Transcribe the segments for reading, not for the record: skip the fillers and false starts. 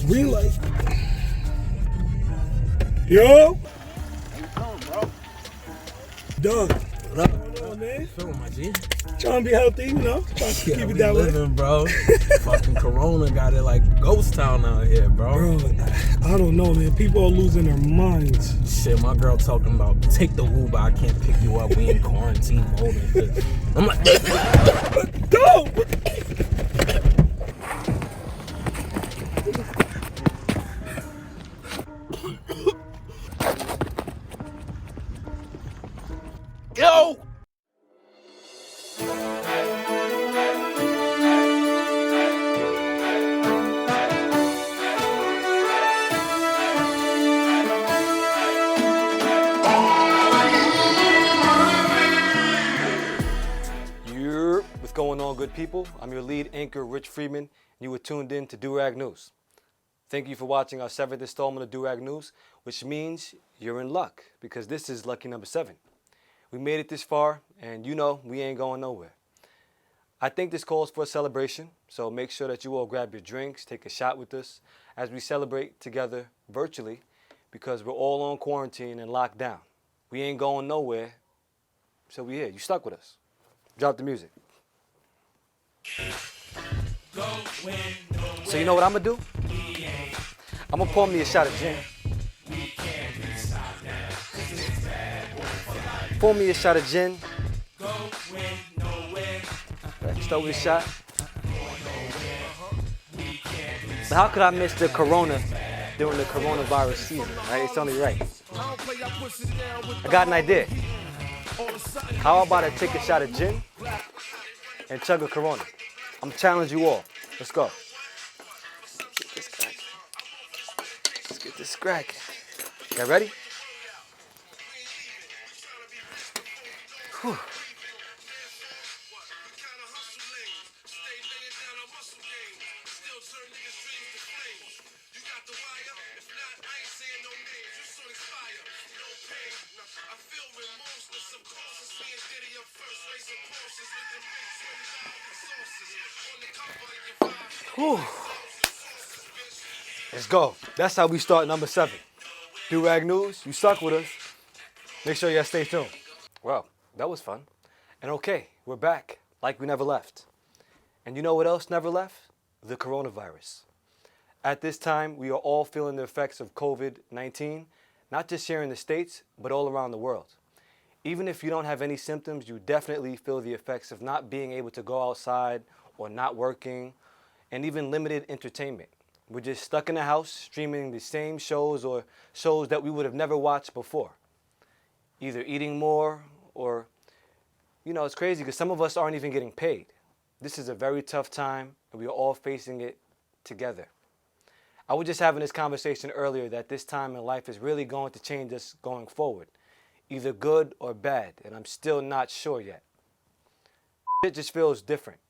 Relay. Yo. How you doing, bro? Doug. What up? What's going on, man? Feeling my G. Trying to be healthy, you know? Trying to keep it that living, way. Bro. Fucking Corona got it like ghost town out here, bro. Bro, I don't know, man. People are losing their minds. Shit, my girl talking about take the Uber, I can't pick you up. We in quarantine mode and shit. I'm like, Go! go! What's going on, good people? I'm your lead anchor, Rich Freeman, and you were tuned in to Durag News. Thank you for watching our 7th installment of Durag News, which means you're in luck, because this is lucky number 7. We made it this far, and you know we ain't going nowhere. I think this calls for a celebration, so make sure that you all grab your drinks, take a shot with us, as we celebrate together virtually, because we're all on quarantine and locked down. We ain't going nowhere, so we here. You stuck with us. Drop the music. So you know what I'm gonna do? I'm gonna pour me a shot of gin. Pour me a shot of gin. Start with a shot. But how could I miss the Corona during the coronavirus season? Right? It's only right. I got an idea. How about I take a shot of gin and chug a Corona? I'm challenging you all. Let's go. Let's get this cracking. Y'all ready? Whew. Whew. Let's go. That's how we start number 7. Durag News, you stuck with us. Make sure y'all stay tuned. Well, that was fun. And okay, we're back like we never left. And you know what else never left? The coronavirus. At this time, we are all feeling the effects of COVID-19, not just here in the States, but all around the world. Even if you don't have any symptoms, you definitely feel the effects of not being able to go outside or not working, and even limited entertainment. We're just stuck in the house streaming the same shows or shows that we would have never watched before. Either eating more or, you know, it's crazy because some of us aren't even getting paid. This is a very tough time and we are all facing it together. I was just having this conversation earlier that this time in life is really going to change us going forward, either good or bad, and I'm still not sure yet. It just feels different.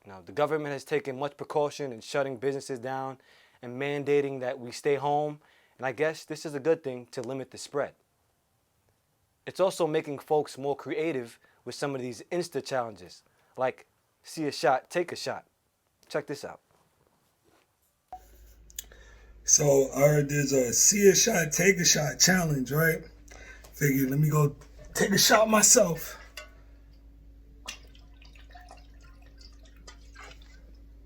Now, the government has taken much precaution in shutting businesses down and mandating that we stay home, and I guess this is a good thing to limit the spread. It's also making folks more creative with some of these Insta challenges, like see a shot, take a shot. Check this out. So I heard there's a see a shot, take a shot challenge, right? Figured, let me go take a shot myself.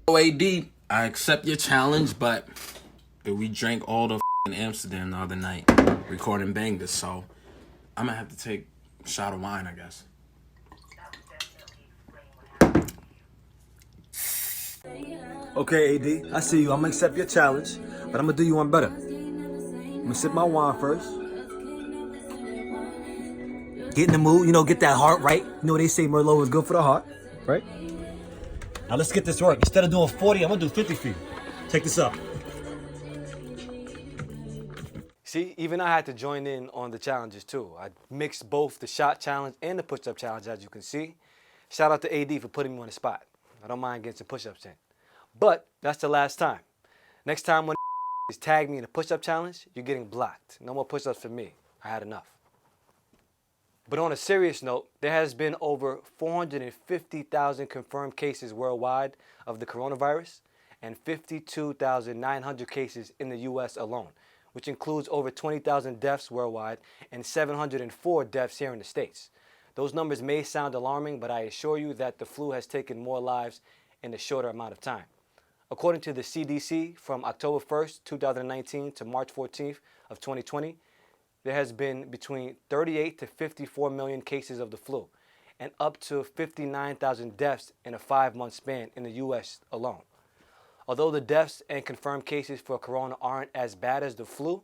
AD, I accept your challenge, but we drank all the in Amsterdam the other night, recording bangers, so I'm gonna have to take a shot of wine, I guess. Okay, AD, I see you. I'm gonna accept your challenge, but I'm gonna do you one better. I'm gonna sip my wine first. Get in the mood, you know, get that heart right. You know, they say Merlot is good for the heart, right? Now let's get this work. Instead of doing 40, I'm gonna do 50 for you. Check this out. See, even I had to join in on the challenges too. I mixed both the shot challenge and the push-up challenge, as you can see. Shout out to AD for putting me on the spot. I don't mind getting some push-ups in. But that's the last time. Next time when is tag me in a push-up challenge, you're getting blocked. No more push-ups for me. I had enough. But on a serious note, there has been over 450,000 confirmed cases worldwide of the coronavirus, and 52,900 cases in the U.S. alone, which includes over 20,000 deaths worldwide and 704 deaths here in the States. Those numbers may sound alarming, but I assure you that the flu has taken more lives in a shorter amount of time. According to the CDC, from October 1st, 2019 to March 14th of 2020, there has been between 38 to 54 million cases of the flu and up to 59,000 deaths in a 5-month span in the U.S. alone. Although the deaths and confirmed cases for corona aren't as bad as the flu,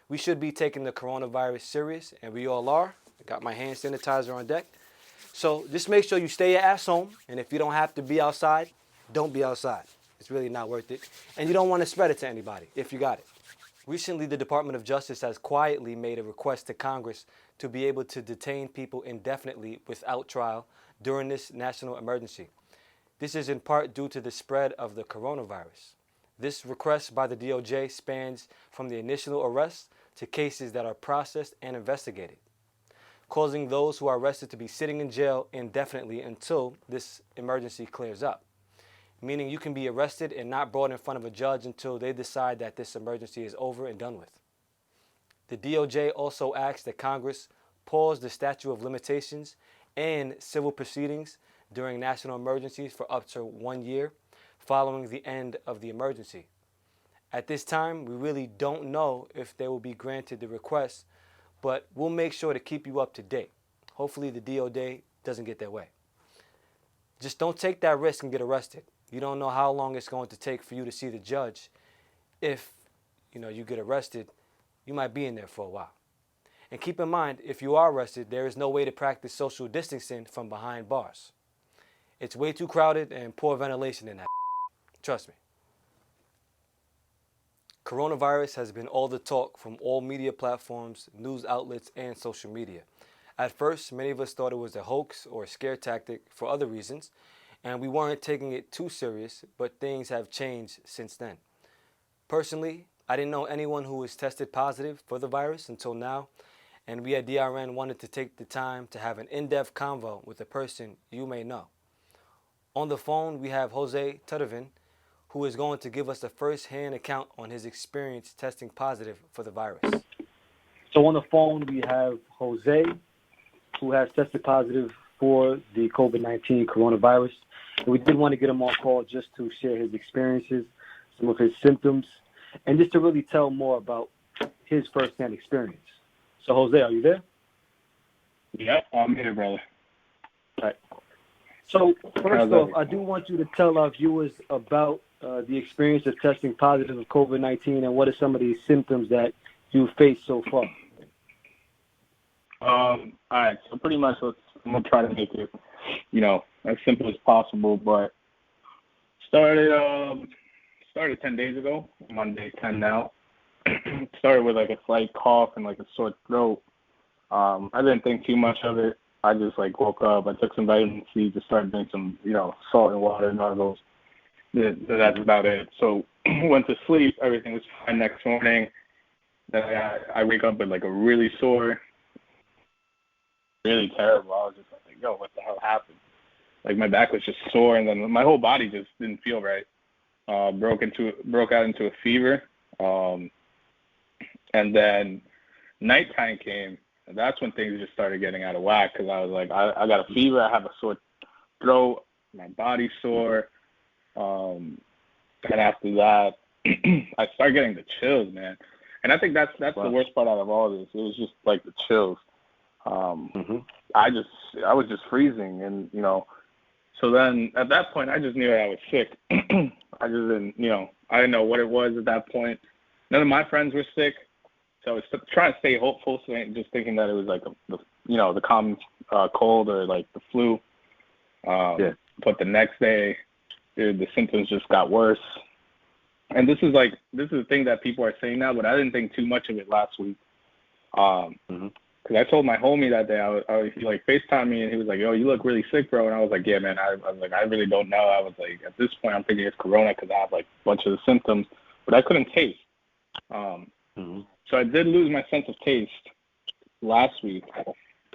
we should be taking the coronavirus serious, and we all are. I got my hand sanitizer on deck. So just make sure you stay your ass home, and if you don't have to be outside, don't be outside. It's really not worth it. And you don't want to spread it to anybody if you got it. Recently, the Department of Justice has quietly made a request to Congress to be able to detain people indefinitely without trial during this national emergency. This is in part due to the spread of the coronavirus. This request by the DOJ spans from the initial arrest to cases that are processed and investigated, causing those who are arrested to be sitting in jail indefinitely until this emergency clears up. Meaning you can be arrested and not brought in front of a judge until they decide that this emergency is over and done with. The DOJ also asks that Congress pause the statute of limitations and civil proceedings during national emergencies for up to 1 year following the end of the emergency. At this time, we really don't know if they will be granted the request, but we'll make sure to keep you up to date. Hopefully the DOJ doesn't get their way. Just don't take that risk and get arrested. You don't know how long it's going to take for you to see the judge. If you get arrested, you might be in there for a while. And keep in mind, if you are arrested, there is no way to practice social distancing from behind bars. It's way too crowded and poor ventilation in that. Trust me. Coronavirus has been all the talk from all media platforms, news outlets, and social media. At first, many of us thought it was a hoax or a scare tactic for other reasons, and we weren't taking it too serious, but things have changed since then. Personally, I didn't know anyone who was tested positive for the virus until now, and we at DRN wanted to take the time to have an in-depth convo with a person you may know. On the phone, we have Jose Tudevin, who is going to give us a first-hand account on his experience testing positive for the virus. So on the phone, we have Jose, who has tested positive for the COVID-19 coronavirus. And we did want to get him on call just to share his experiences, some of his symptoms, and just to really tell more about his first-hand experience. So, Jose, are you there? Yep, I'm here, brother. All right. So, first off, I do want you to tell our viewers about the experience of testing positive of COVID-19 and what are some of the symptoms that you've faced so far. All right, so pretty much I'm going to try to make it, as simple as possible, but started 10 days ago. I'm on day 10 now. Started with like a slight cough and like a sore throat. I didn't think too much of it. I just woke up. I took some vitamin C, just started doing some, salt and water gargles. That's about it. So went to sleep. Everything was fine next morning. Then I wake up with like a really sore, really terrible. I was just like, yo, what the hell happened? Like my back was just sore, and then my whole body just didn't feel right. Broke out into a fever. And then nighttime came, and that's when things just started getting out of whack, because I was like, I got a fever, I have a sore throat, my body's sore. And after that, I started getting the chills, man. And I think that's Wow. the worst part out of all this. It was just like the chills. I was just freezing, and so then at that point I just knew that I was sick. I just didn't, I didn't know what it was at that point. None of my friends were sick, so I was trying to stay hopeful, so just thinking that it was like the common cold or like the flu. But the next day, dude, the symptoms just got worse. And this is the thing that people are saying now, but I didn't think too much of it last week. Because I told my homie that day, he FaceTimed me, and he was like, yo, you look really sick, bro. And I was like, yeah, man, I was like, I really don't know. I was like, at this point, I'm thinking it's corona because I have like a bunch of the symptoms, but I couldn't taste. So I did lose my sense of taste last week.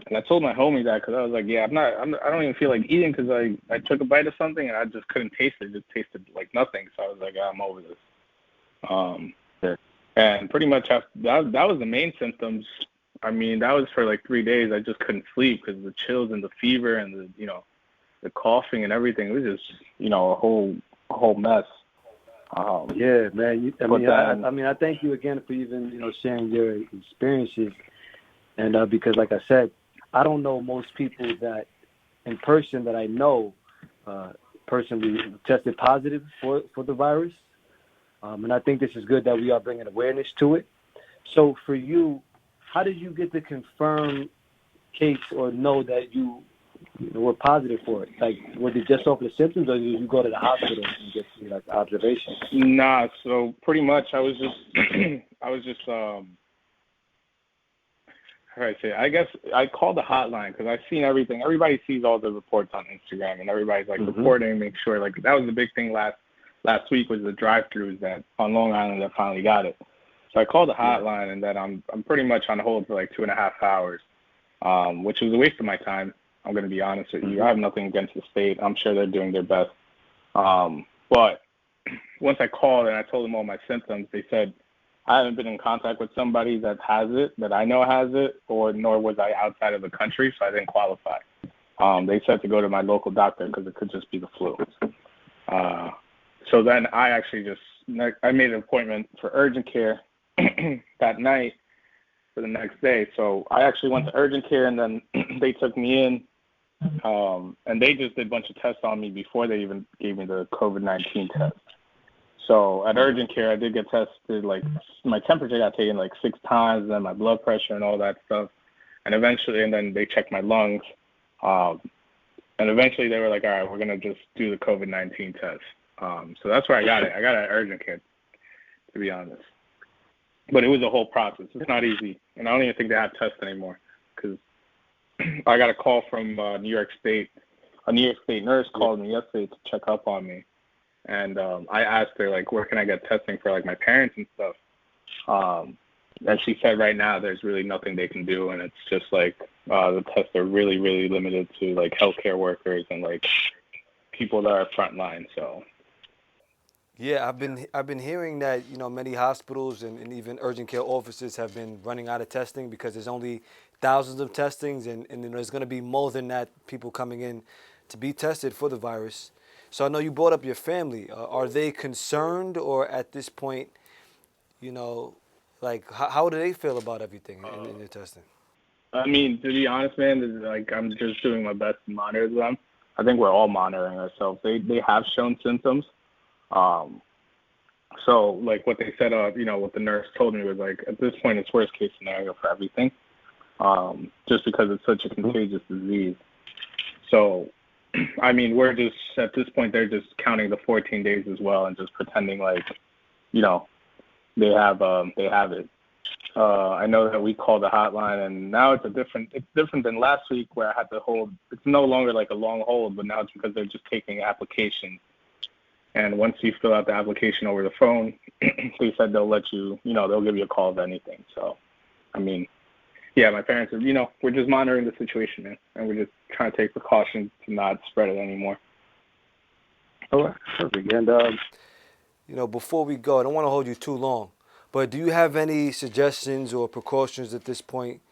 And I told my homie that because I was like, yeah, I don't even feel like eating because I took a bite of something and I just couldn't taste it. It just tasted like nothing. So I was like, yeah, I'm over this. And pretty much after that was the main symptoms. I mean, that was for like 3 days. I just couldn't sleep because the chills and the fever and the coughing and everything. It was just, a whole mess. Yeah, man. I thank you again for even, sharing your experiences. And because, like I said, I don't know most people that in person that I know personally tested positive for the virus. And I think this is good that we are bringing awareness to it. So for you, how did you get the confirmed case or know that you were positive for it? Like, was it just off the symptoms, or did you go to the hospital and get like observation? Nah, so pretty much I was just how do I say? I guess I called the hotline because I've seen everything. Everybody sees all the reports on Instagram, and everybody's like reporting, make sure like that was the big thing last week was the drive-throughs that on Long Island that finally got it. So I called the hotline, and then I'm pretty much on hold for like 2.5 hours, which was a waste of my time. I'm going to be honest with you. I have nothing against the state. I'm sure they're doing their best. But once I called and I told them all my symptoms, they said I haven't been in contact with somebody that has it, that I know has it, nor was I outside of the country, so I didn't qualify. They said to go to my local doctor because it could just be the flu. So then I made an appointment for urgent care that night for the next day. So I actually went to urgent care, and then they took me in, and they just did a bunch of tests on me before they even gave me the COVID-19 test. So at urgent care, I did get tested. Like my temperature got taken like 6 times, and then my blood pressure and all that stuff. And then they checked my lungs. And eventually they were like, all right, we're going to just do the COVID-19 test. So that's where I got it. I got it at urgent care, to be honest. But it was a whole process. It's not easy. And I don't even think they have tests anymore because I got a call from New York State. A New York State nurse called me yesterday to check up on me. And I asked her, like, where can I get testing for, like, my parents and stuff? And she said right now there's really nothing they can do, and it's just, like, the tests are really, really limited to, like, healthcare workers and, like, people that are frontline, so. Yeah, I've been hearing that, many hospitals and even urgent care offices have been running out of testing because there's only thousands of testings, and there's going to be more than that people coming in to be tested for the virus. So I know you brought up your family. Are they concerned, or at this point, like how do they feel about everything in the testing? I mean, to be honest, man, like I'm just doing my best to monitor them. I think we're all monitoring ourselves. They have shown symptoms. So like what they said, what the nurse told me was like at this point it's worst case scenario for everything, just because it's such a contagious disease. So. I mean, we're just, at this point, they're just counting the 14 days as well and just pretending like, they have it. I know that we called the hotline, and now it's different than last week where I had to hold. It's no longer like a long hold, but now it's because they're just taking applications. And once you fill out the application over the phone, they said they'll let you, they'll give you a call if anything. So, I mean, yeah, my parents are, we're just monitoring the situation, man, and we're just trying to take precautions to not spread it anymore. All right, perfect. And, before we go, I don't want to hold you too long, but do you have any suggestions or precautions at this point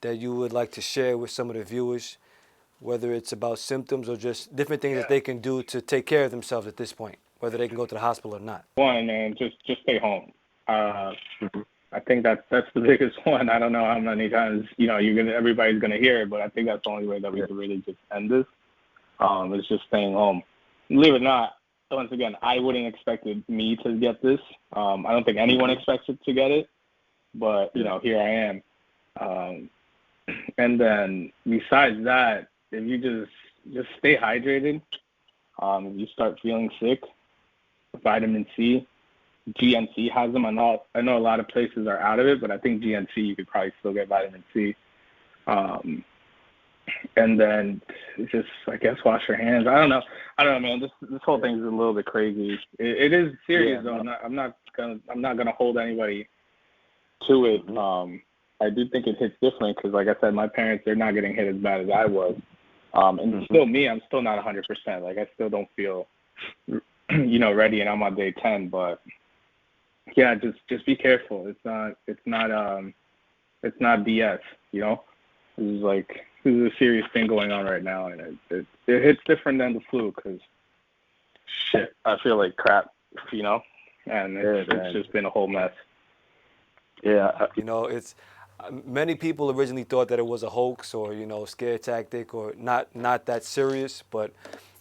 that you would like to share with some of the viewers, whether it's about symptoms or just different things that they can do to take care of themselves at this point, whether they can go to the hospital or not? One, man, just stay home. I think that's the biggest one. I don't know how many times everybody's gonna hear it, but I think that's the only way that we can really just end this. Is just staying home. Believe it or not, once again, I wouldn't expect me to get this. I don't think anyone expected to get it, but here I am. And then besides that, if you just stay hydrated, if you start feeling sick, vitamin C. GNC has them. I know a lot of places are out of it, but I think GNC you could probably still get vitamin C. And then just, I guess, wash your hands. I don't know, man. This whole thing is a little bit crazy. It is serious though. I'm not gonna hold anybody to it. I do think it hits different because, like I said, my parents, they're not getting hit as bad as I was. And still me, I'm still not 100%. Like, I still don't feel, ready, and I'm on day 10. But yeah, just be careful. It's not BS. This is a serious thing going on right now, and it hits different than the flu because shit, I feel like crap, and it's just been a whole mess. Yeah, it's many people originally thought that it was a hoax or scare tactic or not that serious, but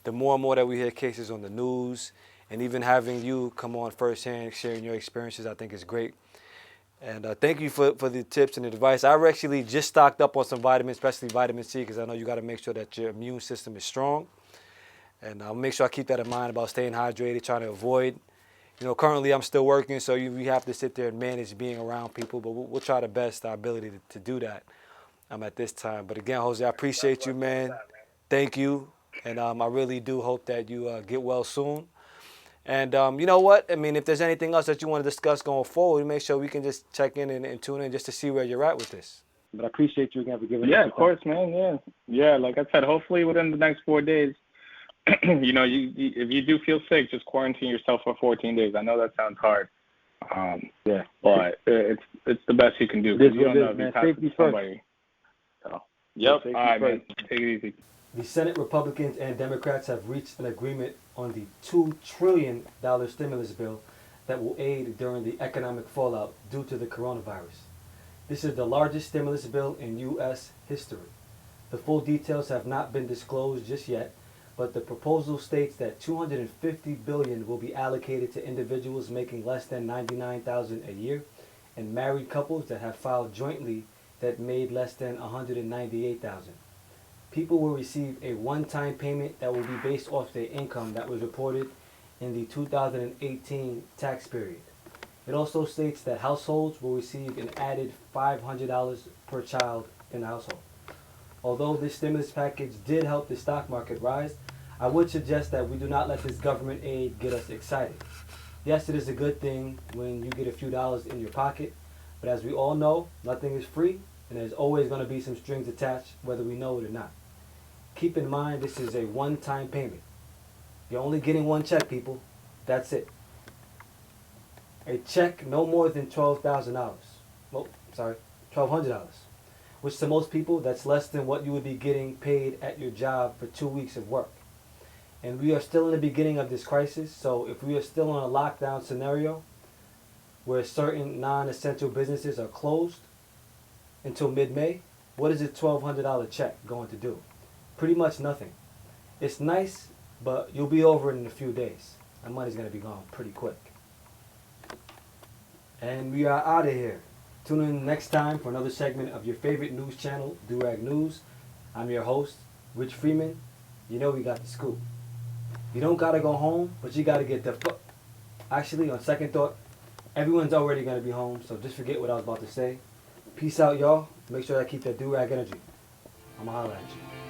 the more and more that we hear cases on the news and even having you come on firsthand sharing your experiences, I think is great. And thank you for the tips and advice. I actually just stocked up on some vitamins, especially vitamin C, because I know you got to make sure that your immune system is strong. And I'll make sure I keep that in mind about staying hydrated, trying to avoid. Currently I'm still working, so we have to sit there and manage being around people, but we'll try the best, our ability to do that at this time. But again, Jose, I appreciate you, man. Thank you. And I really do hope that you get well soon. And you know what? I mean, if there's anything else that you want to discuss going forward, make sure we can just check in and tune in just to see where you're at with this. But I appreciate you again for giving us Yeah, of course, man. Yeah. Like I said, hopefully within the next 4 days, you if you do feel sick, just quarantine yourself for 14 days. I know that sounds hard. But it's the best you can do because you don't know if you pass it to somebody. So, yep. All right, man. Take it easy. The Senate Republicans and Democrats have reached an agreement on the $2 trillion stimulus bill that will aid during the economic fallout due to the coronavirus. This is the largest stimulus bill in U.S. history. The full details have not been disclosed just yet, but the proposal states that $250 billion will be allocated to individuals making less than $99,000 a year and married couples that have filed jointly that made less than $198,000. People will receive a one-time payment that will be based off their income that was reported in the 2018 tax period. It also states that households will receive an added $500 per child in the household. Although this stimulus package did help the stock market rise, I would suggest that we do not let this government aid get us excited. Yes, it is a good thing when you get a few dollars in your pocket, but as we all know, nothing is free, and there's always going to be some strings attached, whether we know it or not. Keep in mind, this is a one-time payment. You're only getting one check, people. That's it. A check no more than $12,000. Well, sorry, $1,200. Which to most people, that's less than what you would be getting paid at your job for 2 weeks of work. And we are still in the beginning of this crisis, so if we are still in a lockdown scenario where certain non-essential businesses are closed until mid-May, what is a $1,200 check going to do? Pretty much nothing. It's nice, but you'll be over it in a few days. That money's going to be gone pretty quick. And we are out of here. Tune in next time for another segment of your favorite news channel, Durag News. I'm your host, Rich Freeman. You know we got the scoop. You don't got to go home, but you got to get the Actually, on second thought, everyone's already going to be home, so just forget what I was about to say. Peace out, y'all. Make sure I keep that Durag energy. I'm going to holler at you.